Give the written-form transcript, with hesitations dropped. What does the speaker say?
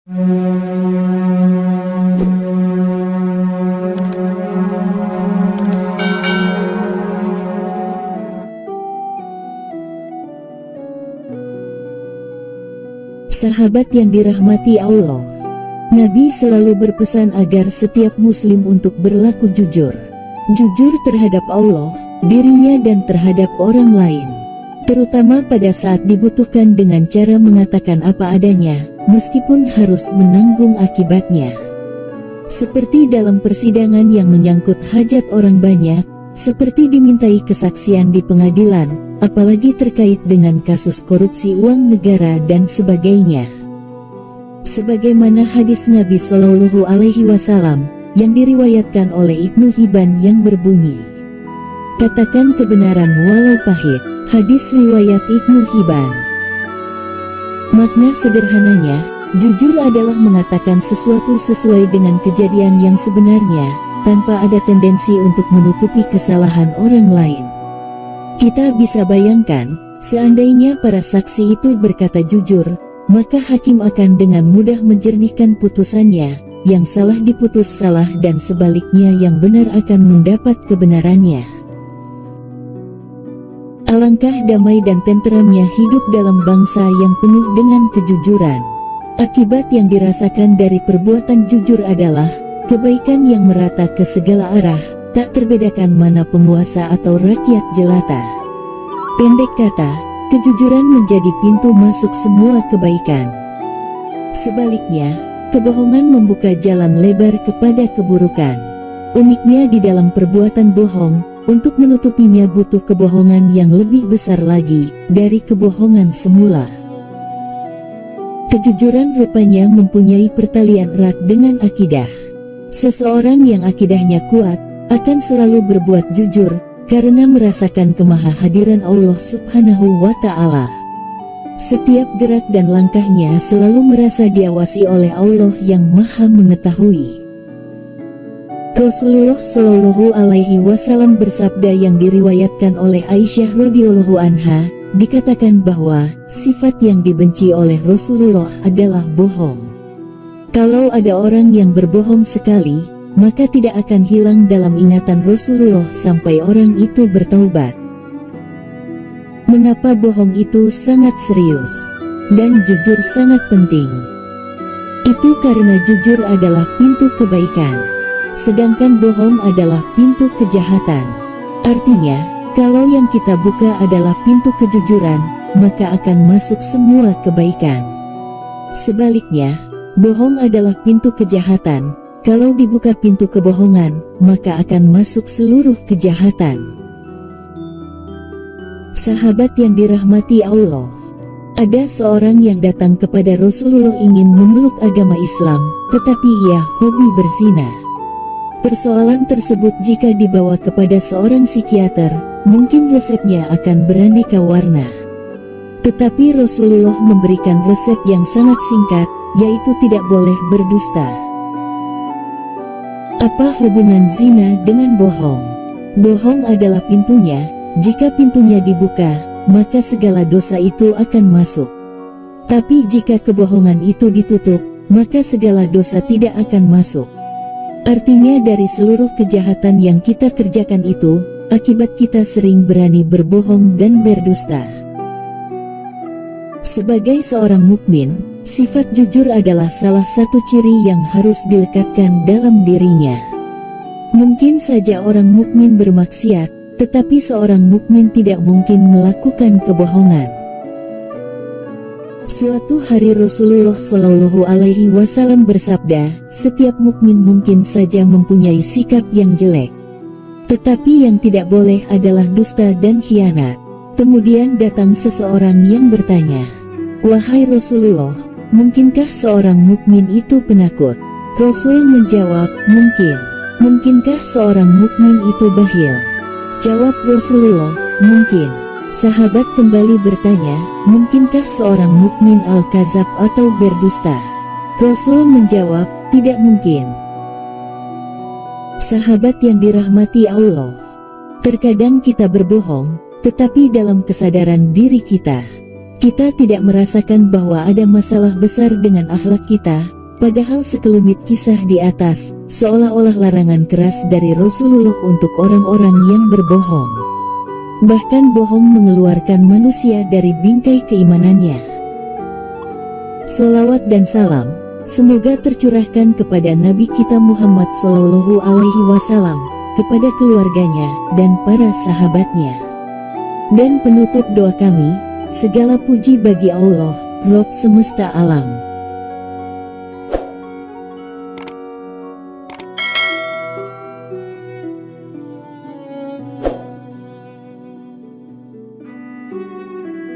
Sahabat yang dirahmati Allah, Nabi selalu berpesan agar setiap muslim untuk berlaku jujur. Jujur terhadap Allah, dirinya dan terhadap orang lain, terutama pada saat dibutuhkan dengan cara mengatakan apa adanya, meskipun harus menanggung akibatnya. Seperti dalam persidangan yang menyangkut hajat orang banyak, seperti dimintai kesaksian di pengadilan, apalagi terkait dengan kasus korupsi uang negara dan sebagainya. Sebagaimana hadis Nabi Shallallahu Alaihi Wasallam yang diriwayatkan oleh Ibnu Hibban yang berbunyi, katakan kebenaran walau pahit. Hadis riwayat Ibnu Hibban. Makna sederhananya, jujur adalah mengatakan sesuatu sesuai dengan kejadian yang sebenarnya, tanpa ada tendensi untuk menutupi kesalahan orang lain. Kita bisa bayangkan, seandainya para saksi itu berkata jujur, maka hakim akan dengan mudah menjernihkan putusannya, yang salah diputus salah dan sebaliknya yang benar akan mendapat kebenarannya. Alangkah damai dan tenteramnya hidup dalam bangsa yang penuh dengan kejujuran. Akibat yang dirasakan dari perbuatan jujur adalah kebaikan yang merata ke segala arah, tak terbedakan mana penguasa atau rakyat jelata. Pendek kata, kejujuran menjadi pintu masuk semua kebaikan. Sebaliknya, kebohongan membuka jalan lebar kepada keburukan. Uniknya di dalam perbuatan bohong, untuk menutupinya butuh kebohongan yang lebih besar lagi dari kebohongan semula. Kejujuran rupanya mempunyai pertalian erat dengan akidah. Seseorang yang akidahnya kuat akan selalu berbuat jujur karena merasakan kemahahadiran Allah Subhanahu wa Ta'ala. Setiap gerak dan langkahnya selalu merasa diawasi oleh Allah yang Maha Mengetahui. Rasulullah Shallallahu Alaihi Wasallam bersabda yang diriwayatkan oleh Aisyah radhiyallahu anha, dikatakan bahwa sifat yang dibenci oleh Rasulullah adalah bohong. Kalau ada orang yang berbohong sekali, maka tidak akan hilang dalam ingatan Rasulullah sampai orang itu bertaubat. Mengapa bohong itu sangat serius dan jujur sangat penting? Itu karena jujur adalah pintu kebaikan, sedangkan bohong adalah pintu kejahatan. Artinya, kalau yang kita buka adalah pintu kejujuran, maka akan masuk semua kebaikan. Sebaliknya, bohong adalah pintu kejahatan. Kalau dibuka pintu kebohongan, maka akan masuk seluruh kejahatan. Sahabat yang dirahmati Allah, ada seorang yang datang kepada Rasulullah ingin memeluk agama Islam, tetapi ia hobi berzina. Persoalan tersebut jika dibawa kepada seorang psikiater, mungkin resepnya akan beraneka warna. Tetapi Rasulullah memberikan resep yang sangat singkat, yaitu tidak boleh berdusta. Apa hubungan zina dengan bohong? Bohong adalah pintunya, jika pintunya dibuka, maka segala dosa itu akan masuk. Tapi jika kebohongan itu ditutup, maka segala dosa tidak akan masuk. Artinya dari seluruh kejahatan yang kita kerjakan itu, akibat kita sering berani berbohong dan berdusta. Sebagai seorang mukmin, sifat jujur adalah salah satu ciri yang harus dilekatkan dalam dirinya. Mungkin saja orang mukmin bermaksiat, tetapi seorang mukmin tidak mungkin melakukan kebohongan. Suatu hari Rasulullah Shallallahu Alaihi Wasallam bersabda, setiap mukmin mungkin saja mempunyai sikap yang jelek, tetapi yang tidak boleh adalah dusta dan khianat. Kemudian datang seseorang yang bertanya, wahai Rasulullah, mungkinkah seorang mukmin itu penakut? Rasul menjawab, mungkin. Mungkinkah seorang mukmin itu bakhil? Jawab Rasulullah, mungkin. Sahabat kembali bertanya, mungkinkah seorang mukmin al-kazab atau berdusta? Rasul menjawab, tidak mungkin. Sahabat yang dirahmati Allah, terkadang kita berbohong, tetapi dalam kesadaran diri kita tidak merasakan bahwa ada masalah besar dengan akhlak kita, Padahal sekelumit kisah di atas, seolah-olah larangan keras dari Rasulullah untuk orang-orang yang berbohong. Bahkan bohong mengeluarkan manusia dari bingkai keimanannya. Sholawat dan salam semoga tercurahkan kepada Nabi kita Muhammad Shallallahu Alaihi Wasallam, kepada keluarganya dan para sahabatnya. Dan penutup doa kami, segala puji bagi Allah, Rob semesta alam.